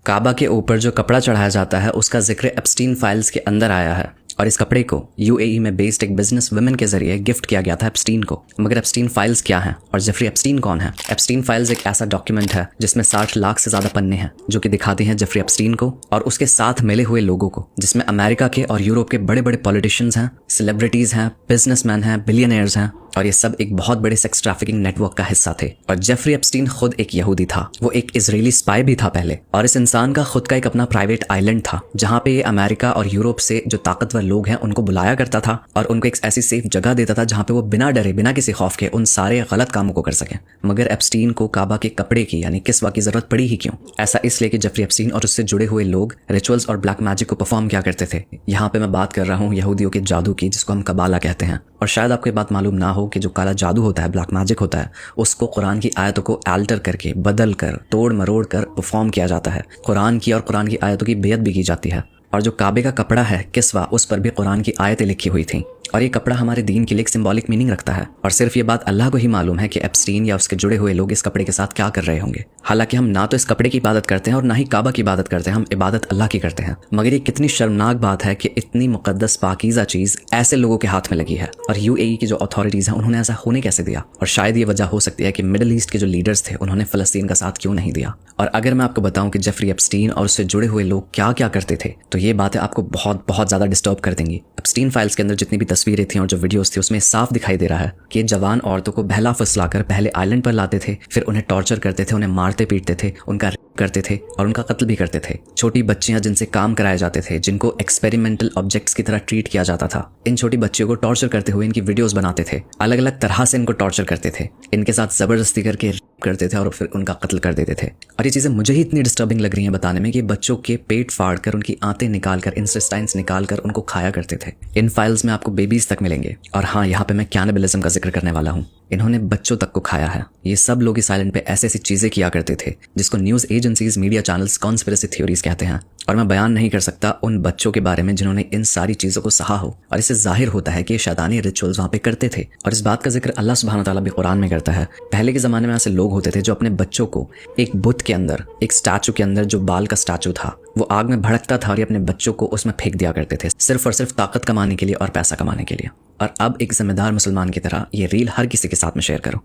काबा के ऊपर जो कपड़ा चढ़ाया जाता है उसका जिक्र एप्स्टीन फाइल्स के अंदर आया है और इस कपड़े को यूएई में बेस्ड एक बिजनेस वुमेन के जरिए गिफ्ट किया गया था एप्स्टीन को। मगर एप्स्टीन फाइल्स क्या हैं और जेफरी एप्स्टीन कौन है? एप्स्टीन फाइल्स एक ऐसा डॉक्यूमेंट है जिसमें 60 लाख से ज्यादा पन्ने हैं जो कि दिखाते हैं जेफरी एप्स्टीन को और उसके साथ मिले हुए लोगों को, जिसमें अमेरिका के और यूरोप के बड़े बड़े पॉलिटिशियंस हैं, सेलिब्रिटीज हैं, बिजनेसमैन हैं, बिलियनियर्स हैं और ये सब एक बहुत बड़े सेक्स ट्रैफिकिंग नेटवर्क का हिस्सा थे। और जेफरी एप्स्टीन खुद एक यहूदी था, वो एक इजरायली स्पाई भी था पहले, और इस इंसान का खुद का एक अपना प्राइवेट आइलैंड था जहां पे ये अमेरिका और यूरोप से जो ताकतवर लोग हैं उनको बुलाया करता था और उनको एक ऐसी सेफ जगह देता था जहां पे वो बिना डरे, बिना किसी खौफ के उन सारे गलत कामों को कर सकें। मगर एप्स्टीन को काबा के कपड़े की यानी किस्वा की जरूरत पड़ी ही क्यों? ऐसा इसलिए कि जेफरी एप्स्टीन और उससे जुड़े हुए लोग रिचुअल्स और ब्लैक मैजिक को परफॉर्म किया करते थे। यहाँ पे मैं बात कर रहा हूँ यहूदियों के जादू की, जिसको हम कबाला कहते हैं। और शायद आपको ये बात मालूम ना हो कि जो काला जादू होता है, ब्लैक मैजिक होता है, उसको कुरान की आयतों को अल्टर करके, बदल कर, तोड़ मरोड़ कर परफॉर्म किया जाता है। कुरान की और कुरान की आयतों की बेअदबी भी की जाती है। और जो काबे का कपड़ा है किस्वा, उस पर भी कुरान की आयतें लिखी हुई थी और ये कपड़ा हमारे दीन के लिए एक सिंबॉलिक मीनिंग रखता है। और सिर्फ ये बात अल्लाह को ही मालूम है कि एप्स्टीन या उसके जुड़े हुए लोग इस कपड़े के साथ क्या कर रहे होंगे। हालांकि हम ना तो इस कपड़े की इबादत करते हैं और ना ही काबा की इबादत करते हैं, हम इबादत अल्लाह की करते हैं। मगर ये कितनी शर्मनाक बात है कि इतनी मुकद्दस पाकीज़ा चीज़ ऐसे लोगों के हाथ में लगी है और यूएई की जो अथॉरिटीज़ हैं उन्होंने ऐसा होने कैसे दिया? और शायद ये वजह हो सकती है कि मिडिल ईस्ट के जो लीडर्स थे उन्होंने फ़लस्तीन का साथ क्यों नहीं दिया। और अगर मैं आपको बताऊं कि जेफरी एप्स्टीन और उससे जुड़े हुए लोग क्या क्या करते थे तो ये बातें आपको बहुत बहुत ज़्यादा डिस्टर्ब कर देंगी। एप्स्टीन फाइल्स के अंदर जितनी भी तस्वीरें थी और जो वीडियोस थी उसमें साफ दिखाई दे रहा है कि जवान औरतों को बहला फुसलाकर पहले आइलैंड पर लाते थे, फिर उन्हें टॉर्चर करते थे, उन्हें मारते पीटते थे, उनका रेप करते थे और उनका कत्ल भी करते थे। छोटी बच्चियां जिनसे काम कराए जाते थे, जिनको एक्सपेरिमेंटल ऑब्जेक्ट्स की तरह ट्रीट किया जाता था, इन छोटी बच्चियों को टॉर्चर करते हुए इनकी वीडियोस बनाते थे, अलग अलग तरह से इनको टॉर्चर करते थे, इनके साथ जबरदस्ती करके करते थे और फिर उनका कत्ल कर देते थे। और ये चीज़ें मुझे ही इतनी डिस्टर्बिंग लग रही हैं बताने में कि बच्चों के पेट फाड़ कर, उनकी आंतें निकाल कर, इंटेस्टाइन्स निकाल कर उनको खाया करते थे। इन फाइल्स में आपको बेबीज तक मिलेंगे। और हाँ, यहाँ पे मैं कैनिबलिज्म का जिक्र करने वाला हूँ। इन्होंने बच्चों तक को खाया है। ये सब लोग इस आइलैंड पे ऐसी ऐसी चीज़ें किया करते थे जिसको news agencies, media channels conspiracy theories कहते हैं। और मैं बयान नहीं कर सकता उन बच्चों के बारे में जिन्होंने इन सारी चीज़ों को सहा हो। और इससे जाहिर होता है कि ये शैतानी रिचुअल्स वहाँ पे करते थे। और इस बात का जिक्र अल्लाह सुब्हान तआला भी कुरान में करता है। पहले के ज़माने में ऐसे लोग होते थे जो अपने बच्चों को एक बुत के अंदर, एक स्टैचू के अंदर, जो बाल का स्टैचू था, वो आग में भड़कता था और ये अपने बच्चों को उसमें फेंक दिया करते थे, सिर्फ और सिर्फ ताकत कमाने के लिए और पैसा कमाने के लिए। और अब एक जिम्मेदार मुसलमान की तरह ये रील हर किसी के साथ में शेयर करो।